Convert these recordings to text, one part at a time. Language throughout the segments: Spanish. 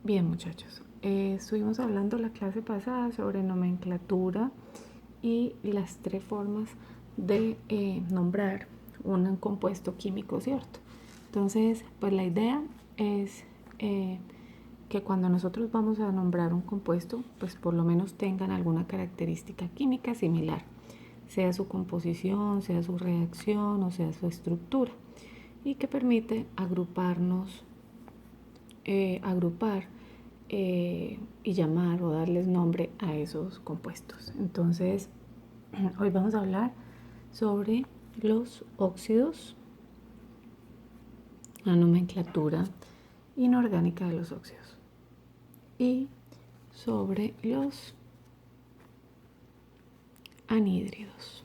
Bien, muchachos, estuvimos hablando la clase pasada sobre nomenclatura y las tres formas de nombrar un compuesto químico, ¿cierto? Entonces, pues la idea es que cuando nosotros vamos a nombrar un compuesto, pues por lo menos tengan alguna característica química similar, sea su composición, sea su reacción o sea su estructura, y que permite agrupar y llamar o darles nombre a esos compuestos. Entonces, hoy vamos a hablar sobre los óxidos, la nomenclatura inorgánica de los óxidos, y sobre los anhídridos.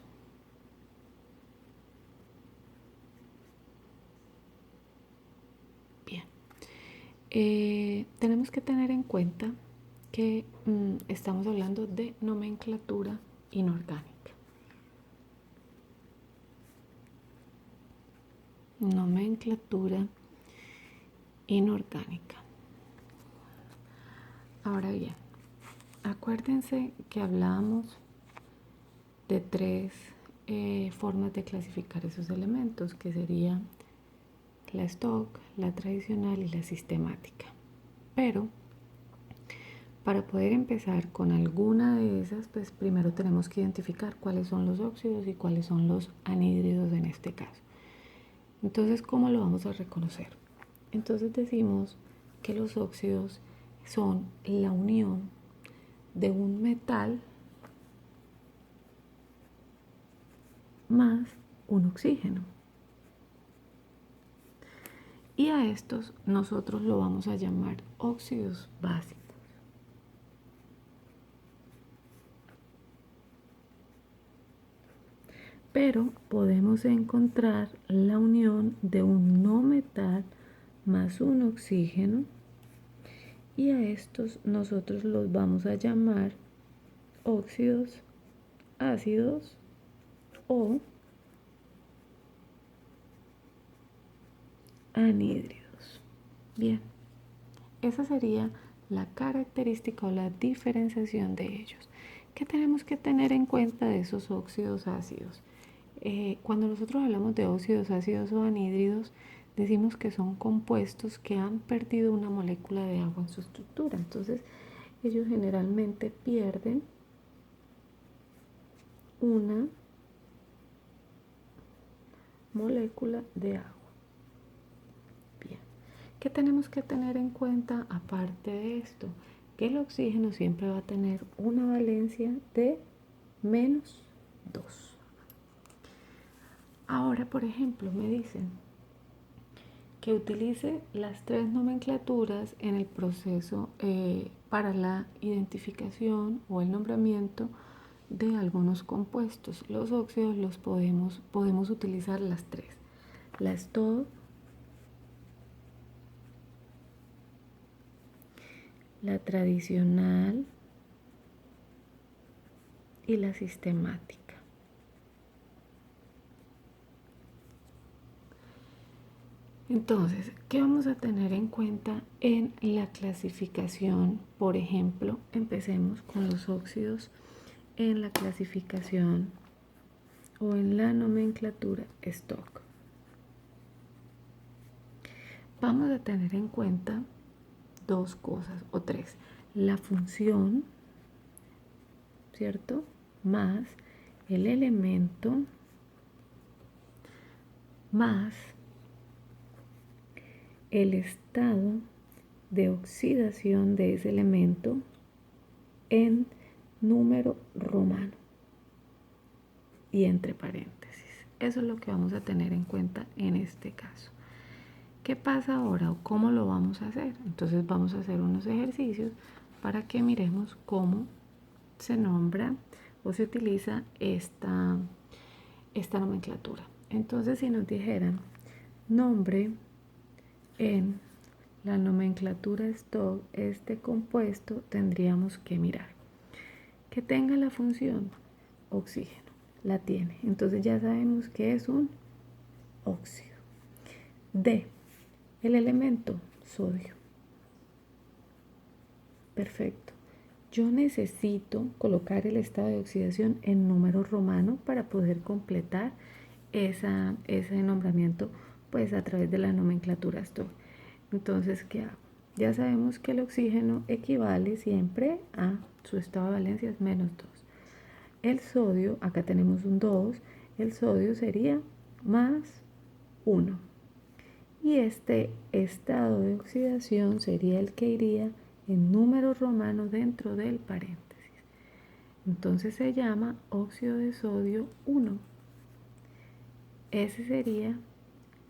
Bien, tenemos que tener en cuenta que estamos hablando de nomenclatura inorgánica. Nomenclatura inorgánica. Ahora bien, acuérdense que hablábamos de tres formas de clasificar esos elementos, que sería la stock, la tradicional y la sistemática. Pero para poder empezar con alguna de esas, pues primero tenemos que identificar cuáles son los óxidos y cuáles son los anhídridos en este caso. Entonces, ¿cómo lo vamos a reconocer? Entonces decimos que los óxidos son la unión de un metal más un oxígeno. Y a estos nosotros lo vamos a llamar óxidos básicos. Pero podemos encontrar la unión de un no metal más un oxígeno, y a estos nosotros los vamos a llamar óxidos ácidos o anhídridos. Bien, esa sería la característica o la diferenciación de ellos. ¿Qué tenemos que tener en cuenta de esos óxidos ácidos? Cuando nosotros hablamos de óxidos ácidos o anhídridos, decimos que son compuestos que han perdido una molécula de agua en su estructura. Entonces, ellos generalmente pierden una molécula de agua. Bien, ¿qué tenemos que tener en cuenta aparte de esto? Que el oxígeno siempre va a tener una valencia de -2. Ahora, por ejemplo, me dicen que utilice las tres nomenclaturas en el proceso para la identificación o el nombramiento de algunos compuestos. Los óxidos los podemos utilizar las tres: la STOD, la tradicional y la sistemática. Entonces, ¿qué vamos a tener en cuenta en la clasificación? Por ejemplo, empecemos con los óxidos en la clasificación o en la nomenclatura stock. Vamos a tener en cuenta dos cosas o tres: la función, ¿cierto?, más el elemento, más el estado de oxidación de ese elemento en número romano y entre paréntesis. Eso es lo que vamos a tener en cuenta en este caso. ¿Qué pasa ahora o cómo lo vamos a hacer? Entonces vamos a hacer unos ejercicios para que miremos cómo se nombra o se utiliza esta nomenclatura. Entonces, si nos dijeran nombre en la nomenclatura stock este compuesto, tendríamos que mirar que tenga la función oxígeno. La tiene, entonces ya sabemos que es un óxido. D, el elemento sodio. Perfecto. Yo necesito colocar el estado de oxidación en número romano para poder completar ese nombramiento pues a través de la nomenclatura STOR. Entonces, ¿qué hago? Ya sabemos que el oxígeno equivale siempre a su estado de valencia es -2. El sodio, acá tenemos un 2, el sodio sería +1. Y este estado de oxidación sería el que iría en número romano dentro del paréntesis. Entonces se llama óxido de sodio 1. Ese sería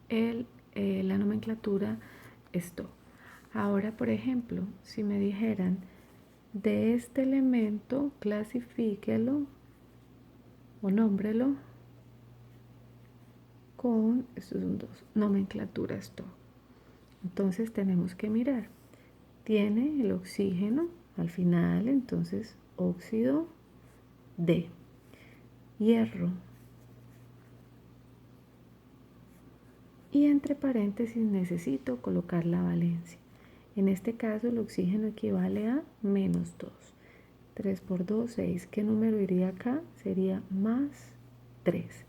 la nomenclatura STO. Ahora, por ejemplo, si me dijeran de este elemento, clasifíquelo o nómbrelo con, estos son dos, nomenclatura STO. Entonces tenemos que mirar. Tiene el oxígeno al final, entonces óxido de hierro. Y entre paréntesis necesito colocar la valencia. En este caso el oxígeno equivale a -2. 3 por 2, 6. ¿Qué número iría acá? Sería +3.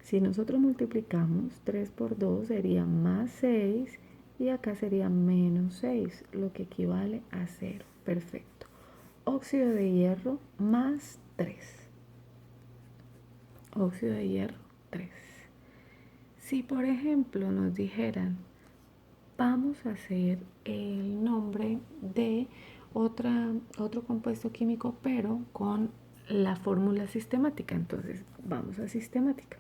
Si nosotros multiplicamos 3 por 2 sería +6 y acá sería -6, lo que equivale a 0. Perfecto. Óxido de hierro +3. Óxido de hierro 3. Si por ejemplo nos dijeran, vamos a hacer el nombre de otro compuesto químico, pero con la fórmula sistemática, entonces vamos a sistemática.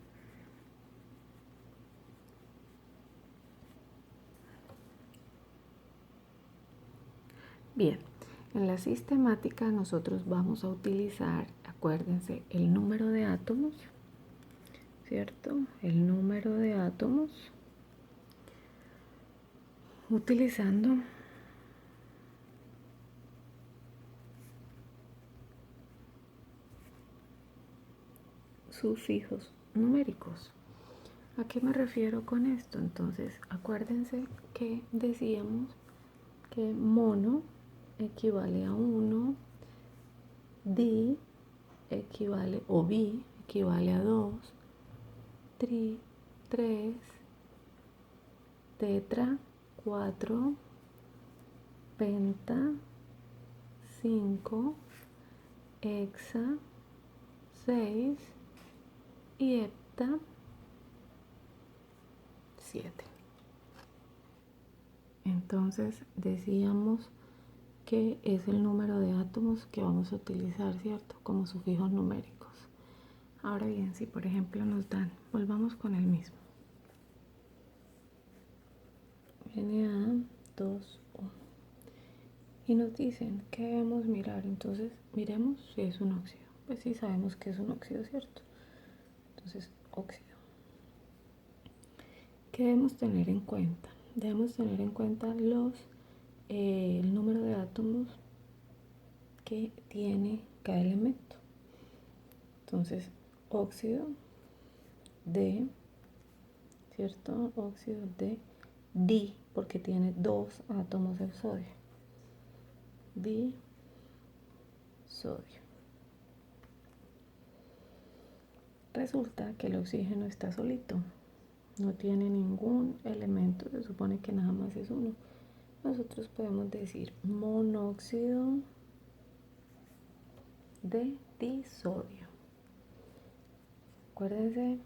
Bien, en la sistemática nosotros vamos a utilizar, acuérdense, el número de átomos, ¿cierto? El número de átomos utilizando sufijos numéricos. ¿A qué me refiero con esto? Entonces, acuérdense que decíamos que mono equivale a 1, di equivale, o bi equivale a 2, tri 3, tetra 4, penta 5, hexa 6 y hepta 7. Entonces decíamos que es el número de átomos que vamos a utilizar, ¿cierto? Como sufijos numéricos. Ahora bien, si por ejemplo nos dan, volvamos con el mismo. Na2O. Y nos dicen que debemos mirar, entonces miremos si es un óxido. Pues sí sabemos que es un óxido, ¿cierto? Entonces, óxido. ¿Qué debemos tener en cuenta? Debemos tener en cuenta el número de átomos que tiene cada elemento. Entonces, óxido de, ¿cierto? Óxido de di, porque tiene 2 átomos de sodio. Di sodio. Resulta que el oxígeno está solito, no tiene ningún elemento, se supone que nada más es uno. Nosotros podemos decir monóxido de disodio. Acuérdense,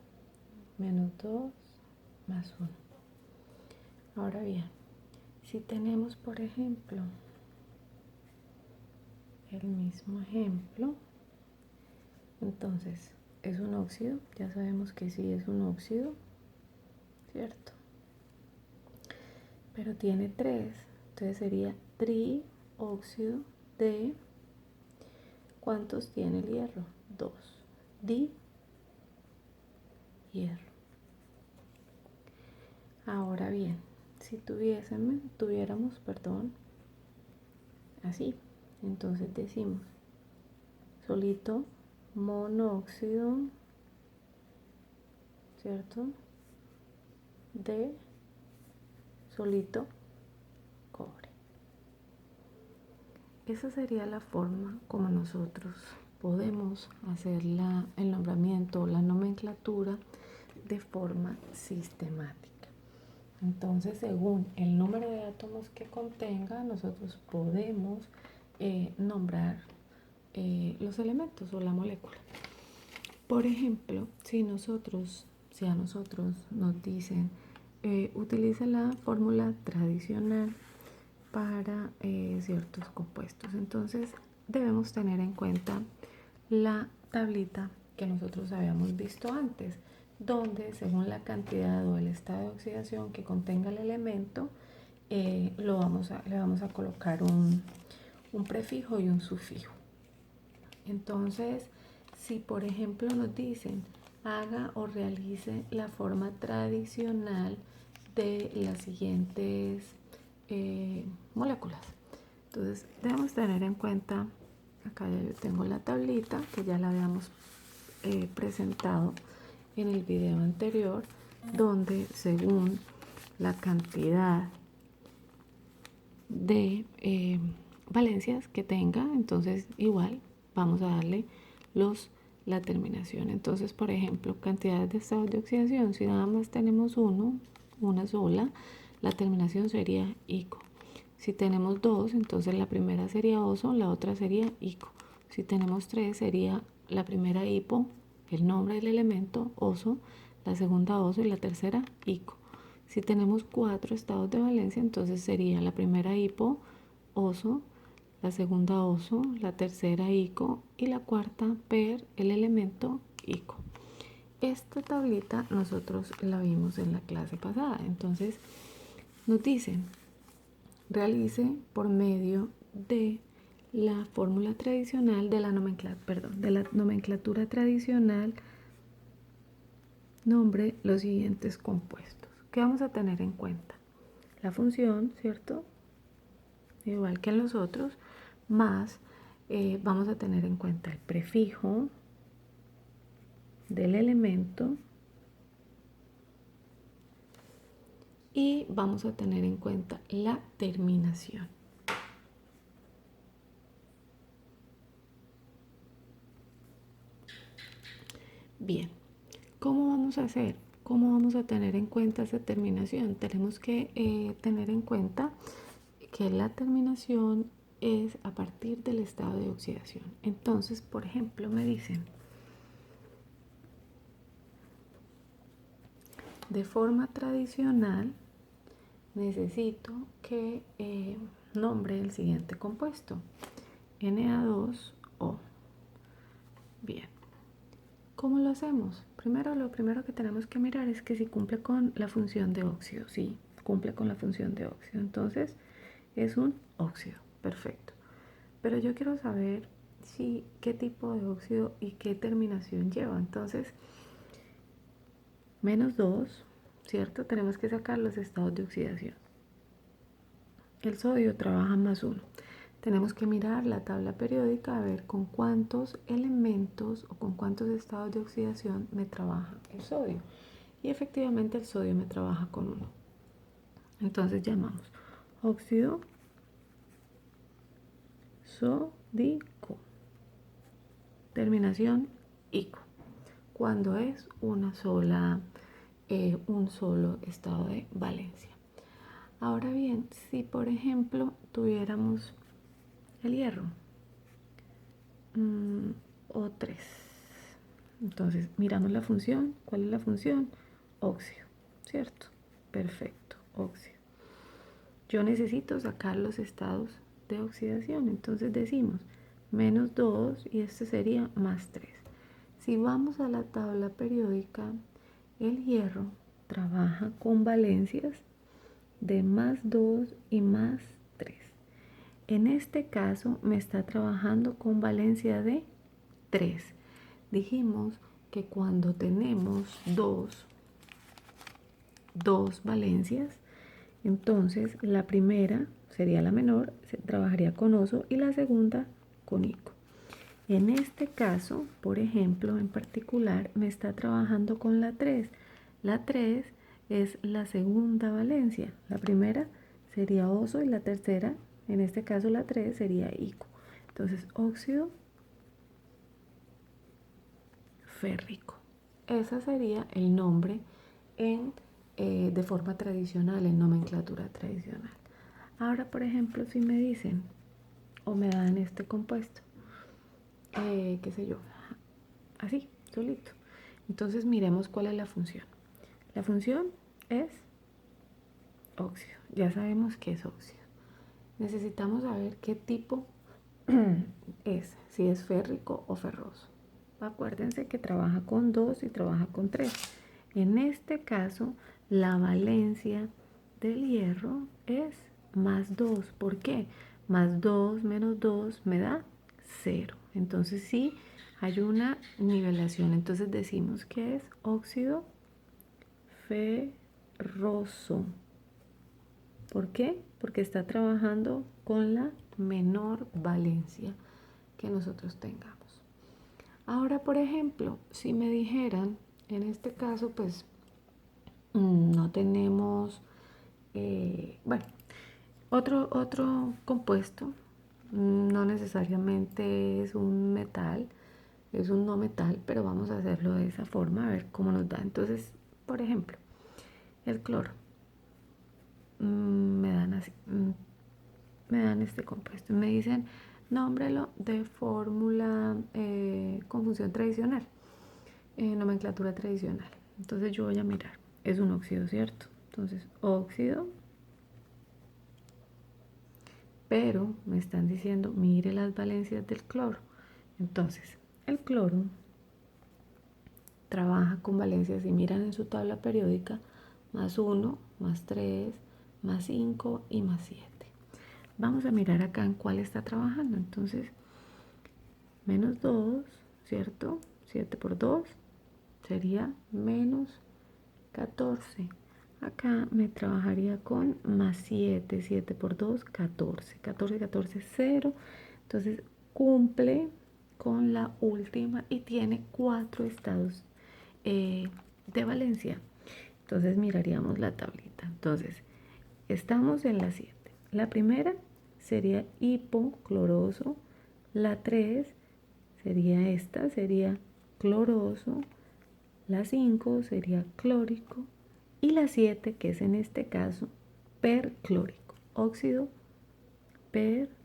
-2 más 1. Ahora bien, si tenemos por ejemplo el mismo ejemplo, entonces es un óxido, ya sabemos que sí es un óxido, ¿cierto? Pero tiene 3, entonces sería trióxido de, ¿cuántos tiene el hierro? 2, di hierro. Ahora bien, si tuviéramos, así, entonces decimos solito monóxido, ¿cierto? De solito cobre. esa sería la forma como nosotros podemos hacer el nombramiento o la nomenclatura de forma sistemática. Entonces, según el número de átomos que contenga, nosotros podemos nombrar los elementos o la molécula. Por ejemplo, si a nosotros nos dicen utiliza la fórmula tradicional para ciertos compuestos, entonces debemos tener en cuenta la tablita que nosotros habíamos visto antes, donde según la cantidad o el estado de oxidación que contenga el elemento, le vamos a colocar un prefijo y un sufijo. Entonces, si por ejemplo nos dicen haga o realice la forma tradicional de las siguientes moléculas, entonces debemos tener en cuenta, acá ya yo tengo la tablita que ya la habíamos presentado en el video anterior, donde según la cantidad de valencias que tenga, entonces igual vamos a darle la terminación. Entonces, por ejemplo, cantidades de estados de oxidación, si nada más tenemos una sola, la terminación sería ico. Si tenemos dos, entonces la primera sería oso, la otra sería ico. Si tenemos tres, sería la primera hipo, el nombre del elemento, oso, la segunda oso y la tercera ico. Si tenemos 4 estados de valencia, entonces sería la primera hipo, oso, la segunda oso, la tercera ico y la cuarta per el elemento ico. Esta tablita nosotros la vimos en la clase pasada, entonces nos dicen realice por medio de la fórmula tradicional de la nomenclatura tradicional, nombre los siguientes compuestos. ¿Qué vamos a tener en cuenta? La función, ¿cierto? Igual que en los otros, más vamos a tener en cuenta el prefijo del elemento y vamos a tener en cuenta la terminación. Bien, ¿cómo vamos a hacer? ¿Cómo vamos a tener en cuenta esa terminación? Tenemos que tener en cuenta que la terminación es a partir del estado de oxidación. Entonces, por ejemplo, me dicen de forma tradicional necesito que nombre el siguiente compuesto, Na2O. Bien, ¿cómo lo hacemos? Primero, lo primero que tenemos que mirar es que si cumple con la función de óxido. Sí, cumple con la función de óxido. Entonces, es un óxido. Perfecto. Pero yo quiero saber qué tipo de óxido y qué terminación lleva. Entonces, -2, ¿cierto? Tenemos que sacar los estados de oxidación. El sodio trabaja +1. Tenemos que mirar la tabla periódica a ver con cuántos elementos o con cuántos estados de oxidación me trabaja el sodio. Y efectivamente el sodio me trabaja con 1. Entonces llamamos óxido sódico. Terminación ico. Cuando es un solo estado de valencia. Ahora bien, si por ejemplo tuviéramos el hierro, O3, entonces miramos la función. ¿Cuál es la función? Óxido, ¿cierto? Perfecto, óxido. Yo necesito sacar los estados de oxidación, entonces decimos -2 y este sería +3. Si vamos a la tabla periódica, el hierro trabaja con valencias de +2 y +3. En este caso me está trabajando con valencia de 3. Dijimos que cuando tenemos dos valencias, entonces la primera sería la menor, se trabajaría con oso y la segunda con ico. En este caso, por ejemplo, en particular, me está trabajando con la 3. La 3 es la segunda valencia. La primera sería oso y la tercera en este caso la 3 sería ICO. Entonces, óxido férrico. Ese sería el nombre de forma tradicional, en nomenclatura tradicional. Ahora, por ejemplo, si me dicen o me dan este compuesto, qué sé yo, así, solito. Entonces miremos cuál es la función. La función es óxido. Ya sabemos que es óxido. Necesitamos saber qué tipo es, si es férrico o ferroso. Acuérdense que trabaja con 2 y trabaja con 3. En este caso, la valencia del hierro es más 2. ¿Por qué? Más 2 menos 2 me da 0. Entonces sí hay una nivelación. Entonces decimos que es óxido ferroso. ¿Por qué? Porque está trabajando con la menor valencia que nosotros tengamos. Ahora, por ejemplo, si me dijeran, en este caso, pues no tenemos, bueno, otro compuesto, no necesariamente es un metal, es un no metal, pero vamos a hacerlo de esa forma, a ver cómo nos da. Entonces, por ejemplo, el cloro. Me dan así, me dan este compuesto. Me dicen, nómbrelo de fórmula con función tradicional, nomenclatura tradicional. Entonces yo voy a mirar, es un óxido, ¿cierto? Entonces, óxido, pero me están diciendo, mire las valencias del cloro. Entonces, el cloro trabaja con valencias, si miran en su tabla periódica, más 1, más 3, más 5 y más 7. Vamos a mirar acá en cuál está trabajando. Entonces, menos 2, ¿cierto? 7 por 2 sería menos 14. Acá me trabajaría con más 7. 7 por 2, 14. 14, 14, 0. Entonces, cumple con la última y tiene 4 estados de valencia. Entonces, miraríamos la tablita. Entonces, estamos en la 7. La primera sería hipocloroso. La 3 sería esta, sería cloroso. La 5 sería clórico. Y la 7, que es en este caso perclórico. Óxido perclórico.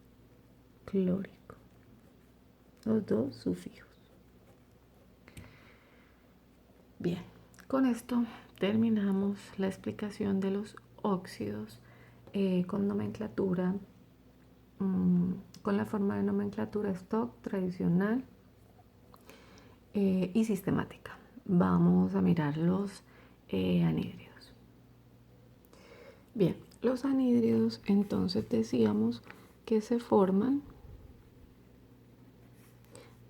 Los dos sufijos. Bien, con esto terminamos la explicación de los óxidos con nomenclatura, con la forma de nomenclatura stock, tradicional y sistemática. Vamos a mirar los anhídridos. Bien, los anhídridos entonces decíamos que se forman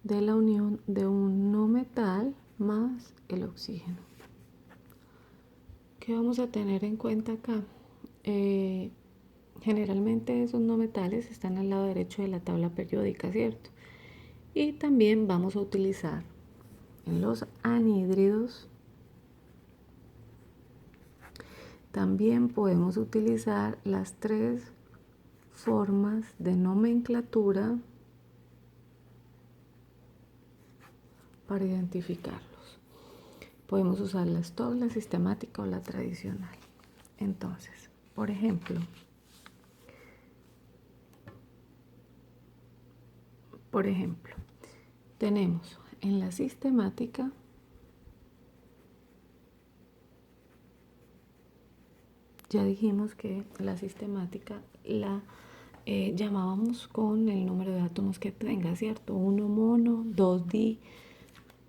de la unión de un no metal más el oxígeno. ¿Qué vamos a tener en cuenta acá? Generalmente esos no metales están al lado derecho de la tabla periódica, ¿cierto? Y también vamos a utilizar en los anhídridos, también podemos utilizar las 3 formas de nomenclatura para identificarlos. Podemos usar la stock, la sistemática o la tradicional. Entonces, por ejemplo, tenemos en la sistemática ya dijimos que la sistemática la llamábamos con el número de átomos que tenga, ¿cierto? 1 mono, 2 di,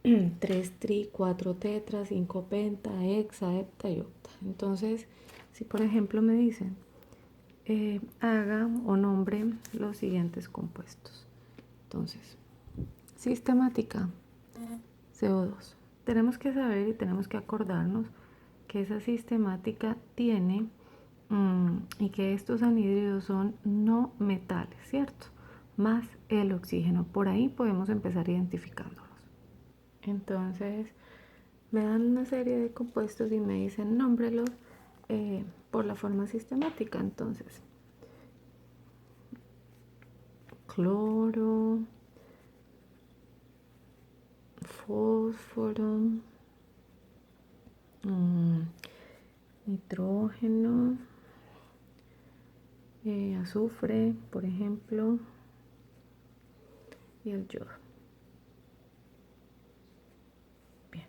3 tri, 4 tetra, 5 penta, hexa, hepta y octa. Entonces, si por ejemplo me dicen, haga o nombre los siguientes compuestos. Entonces, sistemática, CO2. Tenemos que saber y tenemos que acordarnos que esa sistemática tiene y que estos anhídridos son no metales, ¿cierto? Más el oxígeno. Por ahí podemos empezar identificándolos. Entonces, me dan una serie de compuestos y me dicen nómbrelos por la forma sistemática. Entonces, cloro, fósforo, nitrógeno, azufre, por ejemplo, y el yodo. Bien.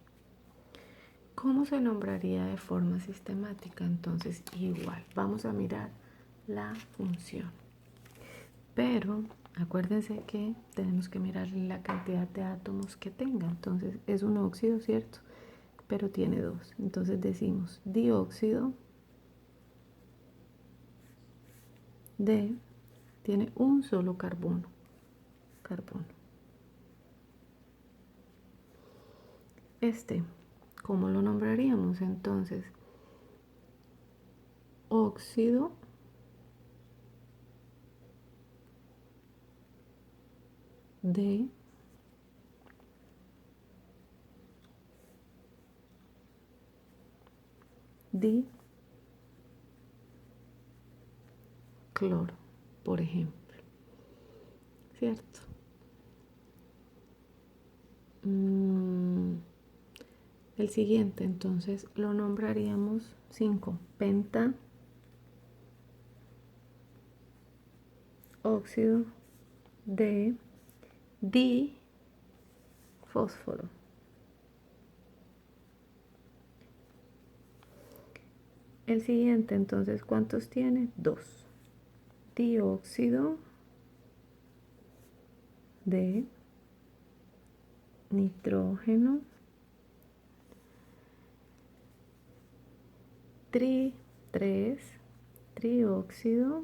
¿Cómo se nombraría de forma sistemática? Entonces, igual, vamos a mirar la función. Pero acuérdense que tenemos que mirar la cantidad de átomos que tenga. Entonces, es un óxido, ¿cierto? Pero tiene dos. Entonces decimos dióxido de, tiene un solo carbono. ¿Cómo lo nombraríamos? Entonces, óxido de dicloro, por ejemplo, ¿cierto? El siguiente, entonces, lo nombraríamos 5, penta óxido de difósforo. El siguiente, entonces, ¿cuántos tiene? 2. Dióxido de nitrógeno, 3, trióxido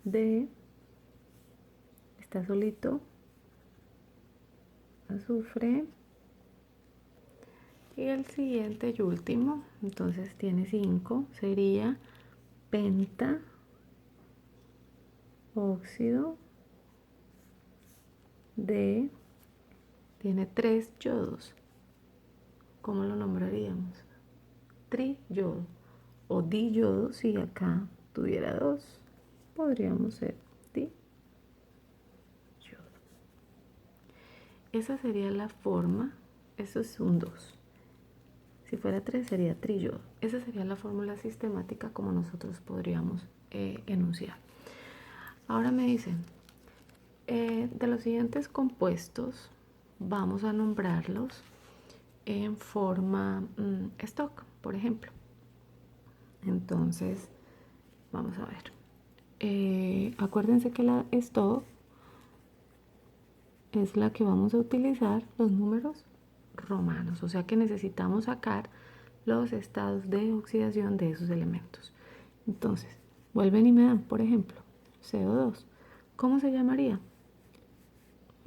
de, está solito, azufre. Y el siguiente y último, entonces tiene 5, sería penta óxido de, tiene 3 yodos. ¿Cómo lo nombraríamos? Triyodo o diyodo. Si acá tuviera 2, podríamos ser diyodo. Esa sería la forma. Eso es un 2. Si fuera 3 sería triyodo. Esa sería la fórmula sistemática como nosotros podríamos enunciar. Ahora me dicen, de los siguientes compuestos vamos a nombrarlos en forma stock, por ejemplo. Entonces, vamos a ver. Acuérdense que la stock es la que vamos a utilizar los números romanos, o sea que necesitamos sacar los estados de oxidación de esos elementos. Entonces, vuelven y me dan, por ejemplo, CO2. ¿Cómo se llamaría?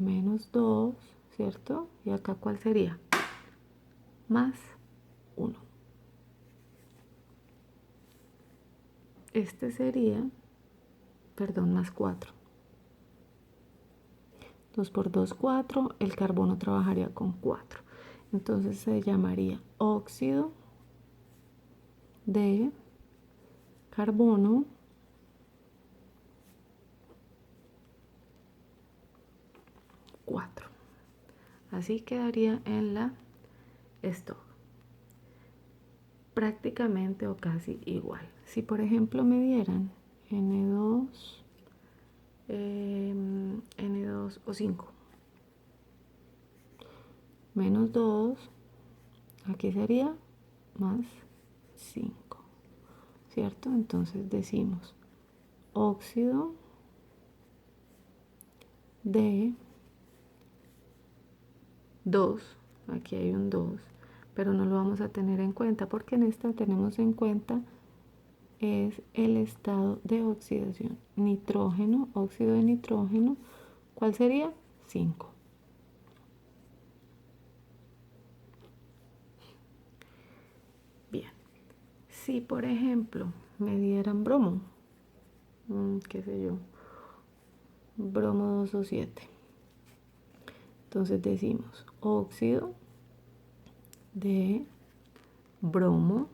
-2, ¿cierto? Y acá, ¿cuál sería? +1. Este sería, perdón, +4. 2 por 2, 4. El carbono trabajaría con 4. Entonces se llamaría óxido de carbono ₄. Así quedaría en la stock. Prácticamente o casi igual. Si por ejemplo me dieran N2, N2 o 5, -2, aquí sería +5, ¿cierto? Entonces decimos óxido de 2, aquí hay un 2, pero no lo vamos a tener en cuenta porque en esta tenemos en cuenta es el estado de oxidación. Nitrógeno, óxido de nitrógeno, ¿cuál sería? 5. Bien, si por ejemplo me dieran bromo, qué sé yo, bromo 2 o 7, entonces decimos óxido de bromo,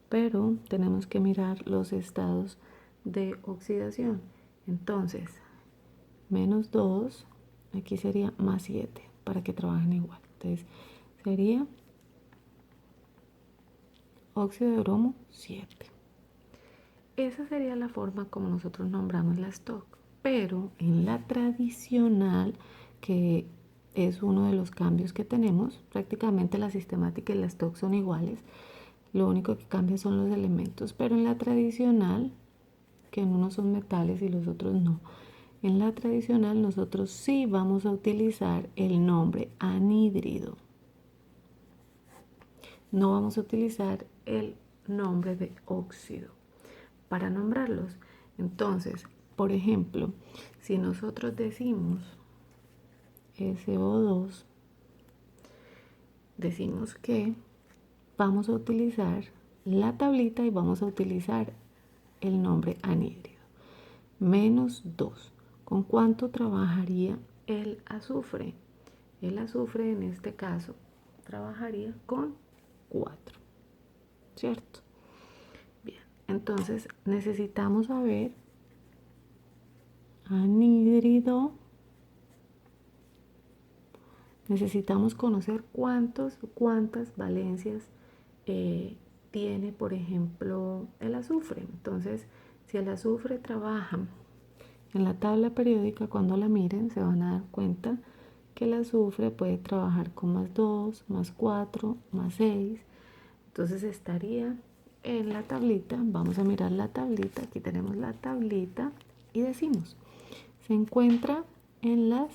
pero tenemos que mirar los estados de oxidación. Entonces, menos 2, aquí sería más 7 para que trabajen igual. Entonces, sería óxido de bromo 7. Esa sería la forma como nosotros nombramos la stock. Pero en la tradicional, que es uno de los cambios que tenemos, prácticamente la sistemática y la stock son iguales. Lo único que cambia son los elementos. Pero en la tradicional, que en unos son metales y los otros no, en la tradicional nosotros sí vamos a utilizar el nombre anhídrido. No vamos a utilizar el nombre de óxido para nombrarlos. Entonces, por ejemplo, si nosotros decimos SO2, decimos que vamos a utilizar la tablita y vamos a utilizar el nombre anhídrido. Menos 2. ¿Con cuánto trabajaría el azufre? El azufre en este caso trabajaría con 4, ¿cierto? Bien, entonces necesitamos saber anhídrido. Necesitamos conocer cuántas valencias tiene, por ejemplo, el azufre. Entonces, si el azufre trabaja en la tabla periódica, cuando la miren, se van a dar cuenta que el azufre puede trabajar con más 2, más 4, más 6. Entonces estaría en la tablita. Vamos a mirar la tablita. Aquí tenemos la tablita y decimos, se encuentra en las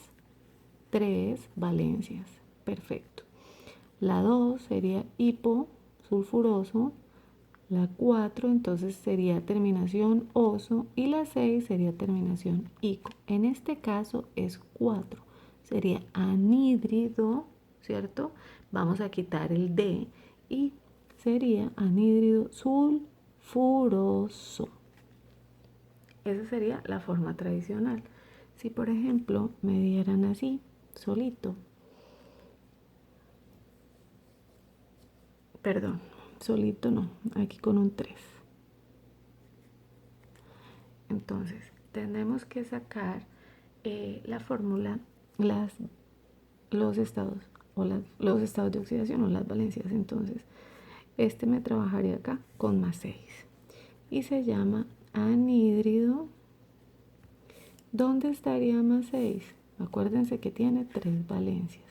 3 valencias. Perfecto. La 2 sería hiposulfuroso. La 4 entonces sería terminación oso y la 6 sería terminación ico. En este caso es 4. Sería anhídrido, ¿cierto? Vamos a quitar el D y sería anhídrido sulfuroso. Esa sería la forma tradicional. Si por ejemplo me dieran así, solito, perdón, solito no, aquí con un 3. Entonces, tenemos que sacar la fórmula, los estados los estados de oxidación o las valencias. Entonces, este me trabajaría acá con más 6 y se llama anhídrido. ¿Dónde estaría más 6? Acuérdense que tiene 3 valencias.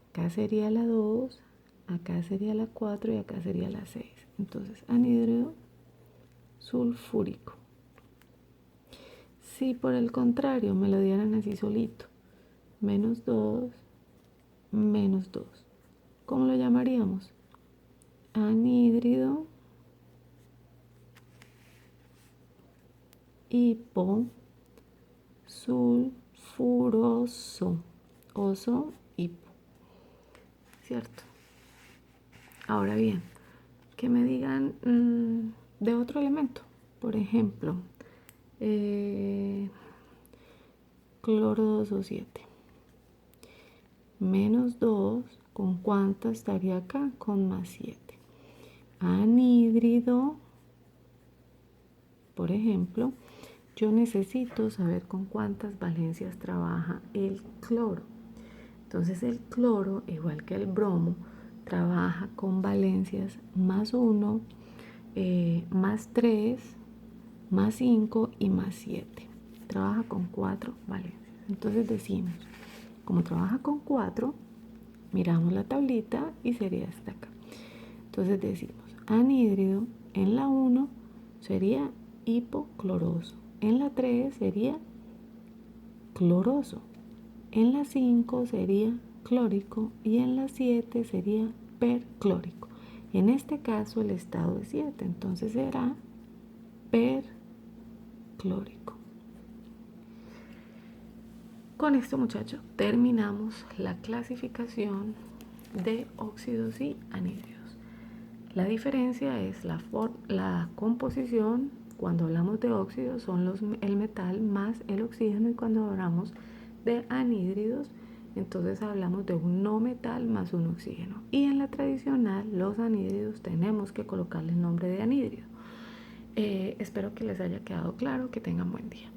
Acá sería la 2, acá sería la 4 y acá sería la 6. Entonces, anhídrido sulfúrico. Si por el contrario me lo dieran así solito, menos 2, menos 2, ¿cómo lo llamaríamos? Anhídrido hiposulfuroso. Oso, hipo. ¿Cierto? Ahora bien, que me digan de otro elemento. Por ejemplo, cloro 2O7. Menos 2, ¿con cuánto estaría acá? Con más 7. Anhídrido, por ejemplo, yo necesito saber con cuántas valencias trabaja el cloro. Entonces el cloro, igual que el bromo, trabaja con valencias más 1, más 3, más 5 y más 7. Trabaja con 4 valencias. Entonces decimos, como trabaja con 4, miramos la tablita y sería esta acá. Entonces decimos, anhídrido en la 1 sería hipocloroso. En la 3 sería cloroso. En la 5 sería clórico y en la 7 sería perclórico. En este caso el estado es 7, entonces será perclórico. Con esto, muchachos, terminamos la clasificación de óxidos y anhídridos. La diferencia es la composición. Cuando hablamos de óxidos son el metal más el oxígeno, y cuando hablamos de anhídridos, entonces hablamos de un no metal más un oxígeno. Y en la tradicional, los anhídridos tenemos que colocarle el nombre de anhídrido. Espero que les haya quedado claro, que tengan buen día.